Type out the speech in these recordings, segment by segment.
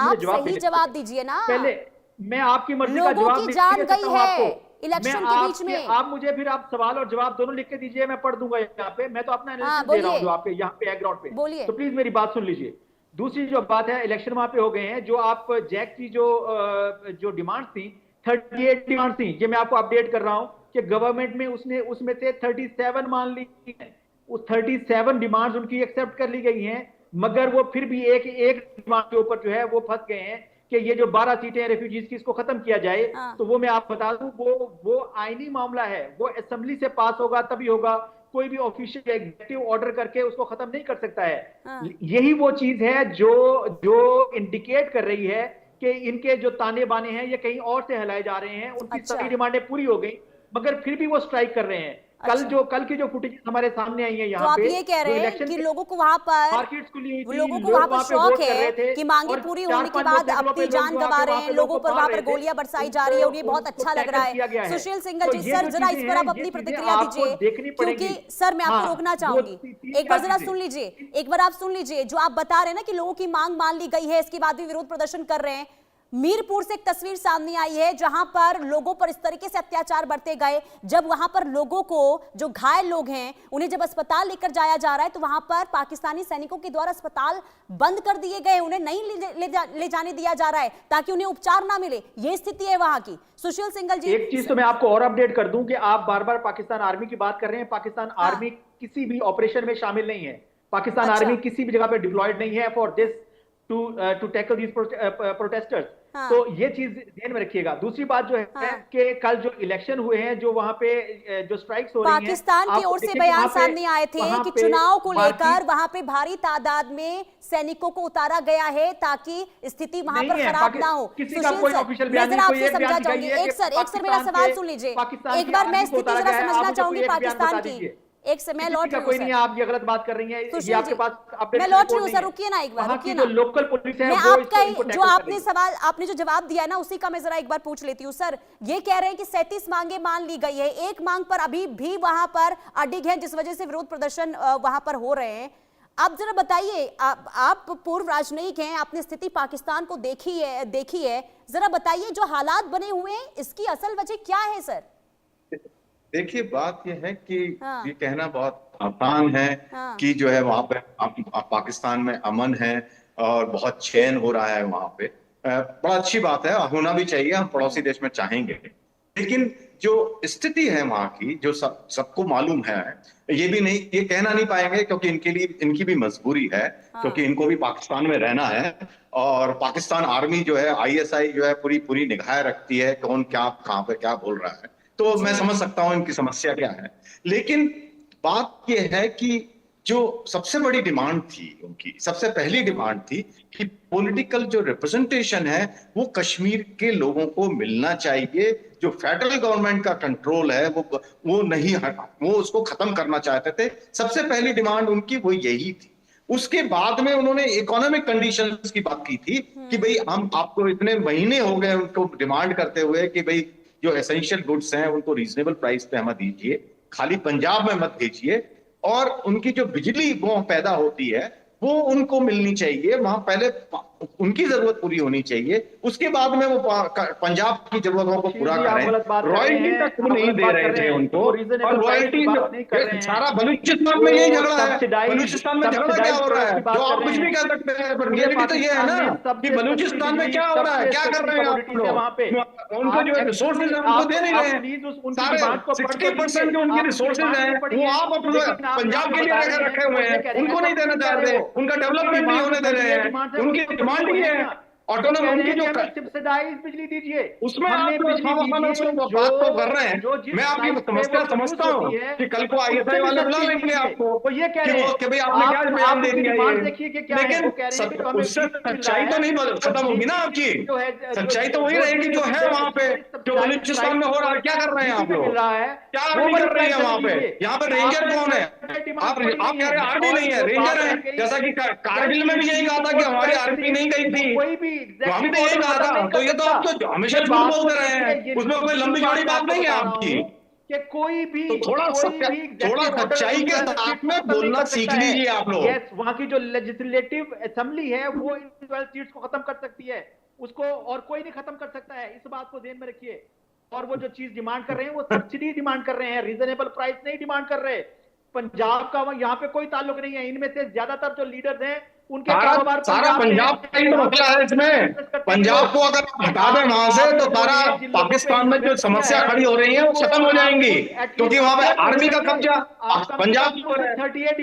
मुझे आप जवाब सही दीजिए। जवाब दीजिए ना। पहले मैं आपकी मर्जी का लोगों जवाब की नहीं जान दे गई सकता हूं है आपको। मैं इलेक्शन के बीच में। आप मुझे फिर आप सवाल और जवाब दोनों लिख के दीजिए, मैं पढ़ दूंगा यहाँ पे। मैं तो अपना हाँ एनालिसिस दे रहा हूँ बोलिए, जो आपके यहाँ पे बैकग्राउंड पे। बोलिए। तो प्लीज मेरी बात सुन लीजिए। दूसरी जो बात है, इलेक्शन वहां पे हो गए हैं, जो आप जैक की जो डिमांड थी, 38 डिमांड थी, ये मैं आपको अपडेट कर रहा हूँ कि गवर्नमेंट में उसने उसमें से 37 मान ली है। उस 37 डिमांड्स उनकी एक्सेप्ट कर ली गई हैं, मगर वो फिर भी एक एक डिमांड के ऊपर जो है वो फंस गए हैं कि ये जो 12 सीटें हैं रेफ्यूजीज की, इसको खत्म किया जाए। हाँ तो वो मैं आप बता दूं, वो आईनी मामला है, वो असेंबली से पास होगा तभी होगा। कोई भी ऑफिशियल एग्जीक्यूटिव ऑर्डर करके उसको खत्म नहीं कर सकता है। हाँ। यही वो चीज है जो जो इंडिकेट कर रही है कि इनके जो ताने बाने हैं ये कहीं और से हिलाए जा रहे हैं। उनकी अच्छा सभी डिमांडें पूरी हो गई, मगर फिर भी वो स्ट्राइक कर रहे हैं। अच्छा। कल की जो फुटेज हमारे सामने आई है तो यहाँ आप पे, ये कह जो रहे हैं इलेक्शन कि के लोगों को वहां पर मार्केट्स खुली हुई वो थी, लोगों को वहां लोग पर वहां पे शौक वोट कर रहे है थे, कि मांगे और पूरी चार होने के पांच बाद मोटरसाइकिलों अपनी पे लोग जान जो गंवा आके रहे वहां हैं, पे लोगों लोगों को पर मार वहां रहे पर थे, गोलियां बरसाई जा रही है, और ये उनको बहुत उनको अच्छा लग रहा टैकल किया है। गया है। सुशील सिंगल तो जी, ये सर जो जरा चीजें इस पर हैं, आप ये अपनी चीजें प्रतिक्रिया आपको दीजिए, देखनी क्योंकि पड़ेंगी। सर मैं आपको हाँ, रोकना वो चाहूंगी। तीन एक बार चार जरा चीजें। सुन लीजिए, एक बार आप सुन लीजिए। जो आप बता रहे हैं ना कि लोगों की मांग मान ली गई है, इसके बाद भी विरोध प्रदर्शन कर रहे हैं। मीरपुर से एक तस्वीर सामने आई है जहां पर लोगों पर इस तरीके से अत्याचार बढ़ते गए। जब वहां पर लोगों को, जो घायल लोग हैं, उन्हें जब अस्पताल लेकर जाया जा रहा है तो वहां पर पाकिस्तानी सैनिकों के द्वारा अस्पताल बंद कर दिए गए, उन्हें नहीं ले जाने दिया जा रहा है ताकि उन्हें उपचार ना मिले। यह स्थिति है वहां की। सुशील सिंघल जी, एक चीज तो मैं आपको और अपडेट कर दूं कि आप बार बार पाकिस्तान आर्मी की बात कर रहे हैं। पाकिस्तान हाँ। आर्मी किसी भी ऑपरेशन में शामिल नहीं है। पाकिस्तान अच्छा। आर्मी किसी भी जगह पे डिप्लॉयड नहीं है for this to tackle these protesters. हाँ तो ये चीज ध्यान में रखिएगा। दूसरी बात जो है हाँ। कि कल जो इलेक्शन हुए हैं, जो वहां पे जो स्ट्राइक्स हो रही हैं, पाकिस्तान की आप ओर से देखिए बयान सामने आए थे कि चुनाव को लेकर मार्केट वहां पे भारी तादाद में सैनिकों को उतारा गया है ताकि स्थिति वहां नहीं पर है। खराब ना हो। किसी का सुशील कोई सर, ऑफिशियल मैं बयान नहीं, जरा कोई आपसे एक बयान समझा चाहूंगी। दिखाइए कि एक सर मेरा सवाल सुन लीजिए। पाकिस्तान एक की बार मैं आर्मी को स्थिति उतारा जरा गया है। समझना आप मुझे चाहूंगी कोई एक बयान पाकिस्तान बता की। दीजिए। एक से मैं किसी लौट का रही हूँ कोई नहीं सर। है, आप ये गलत बात कर रही हैं। ये सुशील आपके जी, पास मैं अपडेटेड लौट रही रिपोर्ट हूँ नहीं सर, है। रुकिए ना एक बार, वहां रुकिए की जो ना। लोकल पुलिस है मैं वो आपका इनको जो टैकल कर आपने रही है। सवाल, आपने जो जवाब दिया है ना, उसी का मैं जरा एक बार पूछ लेती हूँ। सर ये कह रहे हैं कि 37 मांगे मान ली गई है, एक मांग पर अभी भी वहां पर अडिग है, जिस वजह से विरोध प्रदर्शन वहां पर हो रहे हैं। आप जरा बताइए, आप पूर्व राजनयिक हैं, आपने स्थिति पाकिस्तान को देखी है, जरा बताइए जो हालात बने हुए हैं इसकी असल वजह क्या है सर? देखिए, बात यह है कि हाँ ये कहना बहुत आसान है हाँ कि जो है वहां पे पाकिस्तान में अमन है और बहुत चैन हो रहा है वहां पे। बड़ा अच्छी बात है, होना भी चाहिए, हम पड़ोसी देश में चाहेंगे। लेकिन जो स्थिति है वहां की, जो सबको मालूम है, ये भी नहीं, ये कहना नहीं पाएंगे क्योंकि इनके लिए, इनकी भी मजबूरी है, क्योंकि हाँ इनको भी पाकिस्तान में रहना है। और पाकिस्तान आर्मी जो है, आईएसआई जो है, पूरी पूरी निगाह रखती है कौन क्या कहां पे क्या बोल रहा है। तो मैं जी। समझ सकता हूं इनकी समस्या क्या है। लेकिन बात यह है कि जो सबसे बड़ी डिमांड थी, उनकी सबसे पहली डिमांड थी कि पॉलिटिकल जो रिप्रेजेंटेशन है वो कश्मीर के लोगों को मिलना चाहिए। जो फेडरल गवर्नमेंट का कंट्रोल है वो नहीं, वो उसको खत्म करना चाहते थे। सबसे पहली डिमांड उनकी वो यही थी। उसके बाद में उन्होंने इकोनॉमिक कंडीशंस की बात की थी कि भाई हम आपको इतने महीने हो गए उनको डिमांड करते हुए कि भाई जो एसेंशियल गुड्स हैं उनको रीजनेबल प्राइस पे हमें दीजिए, खाली पंजाब में मत भेजिए, और उनकी जो बिजली वो पैदा होती है वो उनको मिलनी चाहिए। वहां पहले उनकी जरूरत पूरी होनी चाहिए, उसके बाद में वो पंजाब की जरूरतों को पूरा जी, आप करें। गलत बात कर रहे रॉयल्टी हैं, तक वो आप नहीं गलत दे बात कर रहे रहे थे हैं। उनको। वो और रीजनेबल प्राइस की रॉयल्टी बात नहीं कर रहे सारा हैं, बलूचिस्तान में यही वो झगड़ा है। सब्सिडाइज बलूचिस्तान में झगड़ा क्या हो रहा है? की बात जो कर आप रहे कुछ भी हैं। कह सकते हैं, पर पूरे रियलिटी तो ये है पाकिस्तान ना में कि सबसे सस्ती बलूचिस्तान में बिजली, क्या हो रहा है, सबसे क्या कर सस्ती रहे हैं आप कमोडिटीज है लोग? वहां पे। उनको जो रिसोर्सेज है उनको दे नहीं रहे हैं। प्लीज उनकी सारे डिमांड को पढ़ तो 60% जो लीजिए। उनकी आप रिसोर्सेज डिमांड हैं नहीं पढ़ी वो है, आप लेकिन आप पंजाब के लिए बता रखे रहे रखे हैं, हुए वो ये कह हैं, रहे हैं उनको नहीं सब देना कह रहे चाहते, हो। उनका उनकी डेवलपमेंट नहीं डिमांड होने तो दे पढ़ रहे लिए, हैं। डिमांड से उनकी डिमांड ही है ऑटोनॉम, कह रहे उनकी हैं कि जो हमें सब्सिडाइज बिजली दीजिए, उसमें आप हमें जो बिजली दीजिए जो बात तो कर रहे हैं। जो जिस मैं आपकी प्राइस पे वो समस्या प्रोड्यूस समझता हूँ होती है कि कल को आईएसआई उससे भी वाले बुला सस्ती लेंगे दीजिए। आपको वो ये कह कि रहे वो हैं। कि भाई आपने क्या बयान आप दे उनकी दिया डिमांड ये। देखिए कि क्या है। लेकिन वो कह रहे हैं कि जो हमें उससे बिल मिल रहा सच्चाई तो है नहीं वो खत्म होगी ना आपकी। जो है सच्चाई तो वही रहेगी जो है वहां पे, जो बलूचिस्तान में हो रहा है। क्या कर रहे हैं आप मिल लोग? रहा है क्या वो आर्मी वाली कर रही प्राइस है हमें वहां पे? दीजिए। यहाँ पे रेंजर आपने कौन है? डिमांड आप पढ़ी कह नहीं रहे हैं है आर्मी और नहीं है, जो रेंजर बात है। रह गई जैसा कि कारगिल में भी यही कहा था कि हमारी आर्मी नहीं गई थी, कोई भी वहां भी एग्जीक्यूटिव तो यही ऑर्डर कहा खत्म था। नहीं तो कर ये तो सकता। आप तो हमेशा ये झूठ बात तो बोलते रहे हैं, देखिए, ये उसमें कोई जो लंबी बात चौड़ी मैं बात आपको नहीं है बता रहा आपकी। हूँ कि कोई भी तो थोड़ा सच्चाई के साथ में बोलना सीख लीजिए आप लोग। यस, वहां की जो लेजिस्लेटिव असेंबली है वो इन 12 सीट्स को खत्म कर सकती है, उसको और कोई नहीं खत्म कर सकता है, इस बात को ध्यान में रखिए। और वो जो चीज डिमांड कर रहे हैं वो सब्सिडी डिमांड कर रहे हैं, रीजनेबल प्राइस नहीं डिमांड कर रहे। पंजाब का यहाँ पे कोई ताल्लुक नहीं है, इनमें से ज्यादातर जो लीडर्स हैं उनके कारोबार सारा पंजाब का ही मसला है इसमें। पंजाब को अगर हटा दें वहां से तो सारा पाकिस्तान में जो समस्या खड़ी हो रही है वो खत्म हो जाएंगी, क्योंकि वहां पे आर्मी का कब्जा पंजाब को है।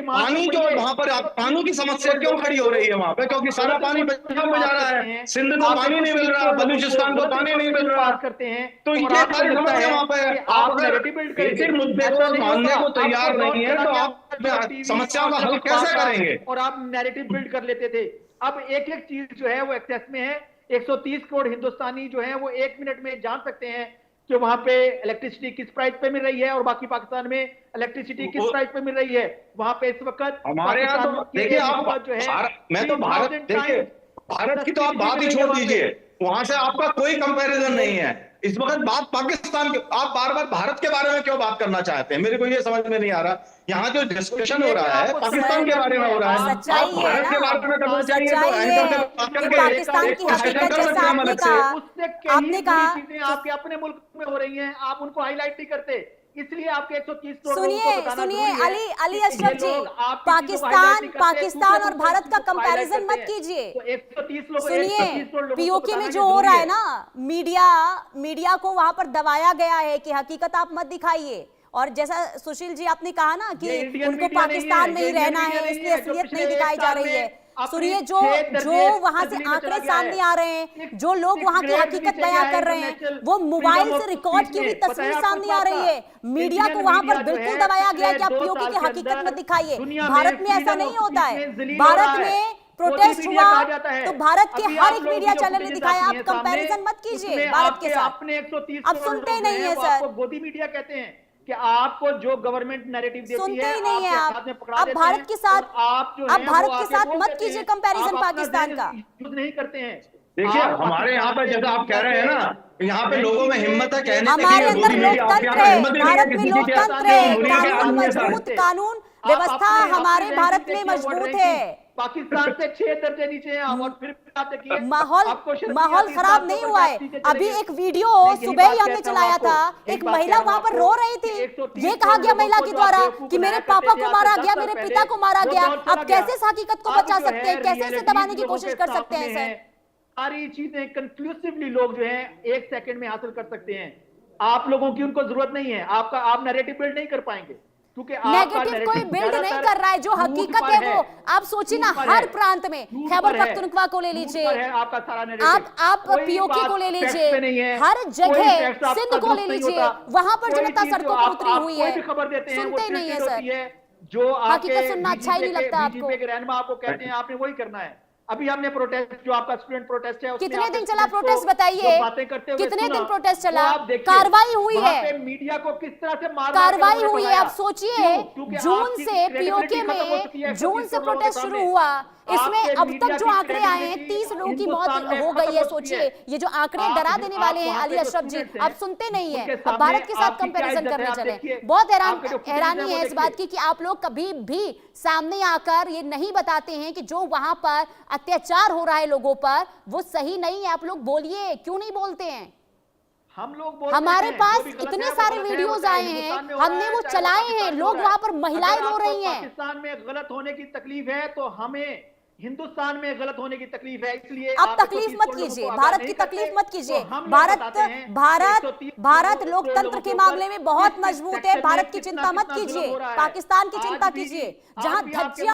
पानी जो वहां पर पानी की समस्या क्यों खड़ी हो रही है वहां पे? क्योंकि सारा पानी पंजाब में जा रहा है, सिंध को पानी नहीं मिल रहा, बलूचिस्तान को पानी नहीं मिल रहा करते हैं। तो ये सारी समस्या वहां पे आप अगर इसी मुद्दे को मानने को तैयार नहीं है तो आप समस्याओं का हल कैसे करेंगे? और आप नैरेटिव बिल्ड कर लेते थे। अब एक एक चीज जो है वो एक्सेस में है। 130 करोड़ हिंदुस्तानी जो है वो 1 मिनट में जान सकते हैं कि वहां पे इलेक्ट्रिसिटी किस प्राइस पे मिल रही है और बाकी पाकिस्तान में इलेक्ट्रिसिटी किस प्राइस पे मिल रही है। वहां पे इस वक्त हमारे यहाँ तो देखिए आप जो है, मैं तो भारत, देखिए भारत की तो आप बात ही छोड़ दीजिए, वहां से आपका कोई कंपैरिजन नहीं है। इस वक्त बात पाकिस्तान के, आप बार बार भारत के बारे में क्यों बात करना चाहते हैं? मेरे को ये समझ में नहीं आ रहा। यहाँ जो डिस्कशन हो रहा है पाकिस्तान के बारे में हो रहा है, भारत के बारे में करना चाहिए तो एंकर से बात करके पाकिस्तान की हकीकत जैसा आपने कहा चीजें आपके अपने मुल्क में हो रही हैं, आप उनको हाईलाइट नहीं करते, इसलिए आपके 130 करोड़। सुनिए अली अशरफ जी, पाकिस्तान और भारत का कंपैरिजन मत कीजिए। सुनिए, पीओके में जो हो रहा है ना, मीडिया को वहां पर दबाया गया है कि हकीकत आप मत दिखाइए। और जैसा सुशील जी आपने कहा ना कि उनको पाकिस्तान में ही रहना है, इसलिए असलियत नहीं दिखाई जा रही है। सुनिए, जो वहां से आंकड़े सामने आ रहे हैं, जो लोग वहां की हकीकत बयां कर रहे हैं, वो मोबाइल से रिकॉर्ड की हुई तस्वीर सामने आ रही है। मीडिया को वहां पर बिल्कुल दबाया गया कि आप पीओके की हकीकत मत दिखाइए। भारत में ऐसा नहीं होता है। भारत में प्रोटेस्ट हुआ तो भारत के हर एक मीडिया चैनल ने दिखाया। आप कंपैरिजन मत कीजिए भारत के साथ। अब सुनते नहीं है सर, गोदी मीडिया कहते हैं कि आपको जो गवर्नमेंट नैरेटिव देती है सुनते ही नहीं है आप भारत के साथ, आप भारत के साथ मत कीजिए कंपैरिजन पाकिस्तान का। यूज नहीं करते हैं। देखिए हमारे यहाँ पे जैसा आप कह रहे हैं ना, यहाँ पे लोगों में हिम्मत है कहने की, हमारे अंदर लोकतंत्र है, भारत में लोकतंत्र है, कानून मजबूत, कानून व्यवस्था हमारे भारत में मजबूत है। पाकिस्तान से 6 दर्जे नीचे हैं और फिर माहौल खराब नहीं हुआ है। अभी एक वीडियो सुबह ही हमने चलाया था, एक महिला वहां पर रो रही थी। ये कहा गया महिला के द्वारा कि मेरे पापा को मारा गया, मेरे पिता को मारा गया। आप कैसे इस हकीकत को बचा सकते हैं, कैसे इसे दबाने की कोशिश कर सकते हैं सर? सारी चीजें कंक्लूसिवली लोग जो है 1 सेकंड में हासिल कर सकते हैं। आप लोगों की उनको जरूरत नहीं है। आप नैरेटिव बिल्ड नहीं कर पाएंगे, क्योंकि नेगेटिव कोई बिल्ड नहीं कर रहा है। जो हकीकत है वो आप सोचिए ना, हर प्रांत में, खैबर पख्तूनख्वा को ले लीजिए, आप पीओके को ले लीजिए, हर जगह सिंध को ले लीजिए, वहां पर जनता सड़कों पर उतरी हुई है। सुनते नहीं है सर, जो हकीकत सुनना अच्छा ही नहीं लगता आपको। रहनुमा आपको कहते हैं आपने वही करना है। अभी हमने प्रोटेस्ट, जो आपका स्टूडेंट प्रोटेस्ट है, कितने दिन चला प्रोटेस्ट बताइए? कितने दिन प्रोटेस्ट चला? कार्रवाई हुई है, मीडिया को किस तरह से कार्रवाई हुई है। आप सोचिए, जून से पीओके में, जून से प्रोटेस्ट शुरू हुआ, इसमें अब तक जो आंकड़े आए हैं 30 लोगों की मौत हो गई है। सोचिए, ये जो आंकड़े डरा देने वाले हैं अली अशरफ जी, आप सुनते नहीं है। अब भारत के साथ कंपैरिजन करने चले। बहुत हैरानी है इस बात की कि आप लोग कभी भी सामने आकर ये नहीं बताते हैं कि जो वहां पर अत्याचार हो रहा है लोगों पर वो सही नहीं है। आप लोग बोलिए, क्यों नहीं बोलते हैं? हम लोग हमारे पास इतने सारे वीडियोस आए हैं, हमने वो चलाए हैं, लोग वहां पर महिलाएं रो रही हैं। पाकिस्तान में गलत होने की तकलीफ है तो हमें हिंदुस्तान में गलत होने की तकलीफ है, इसलिए अब तकलीफ मत कीजिए, भारत की तकलीफ मत कीजिए। भारत लोकतंत्र के मामले में बहुत मजबूत है। भारत की चिंता मत कीजिए, पाकिस्तान की चिंता कीजिए। जहां धज्जियां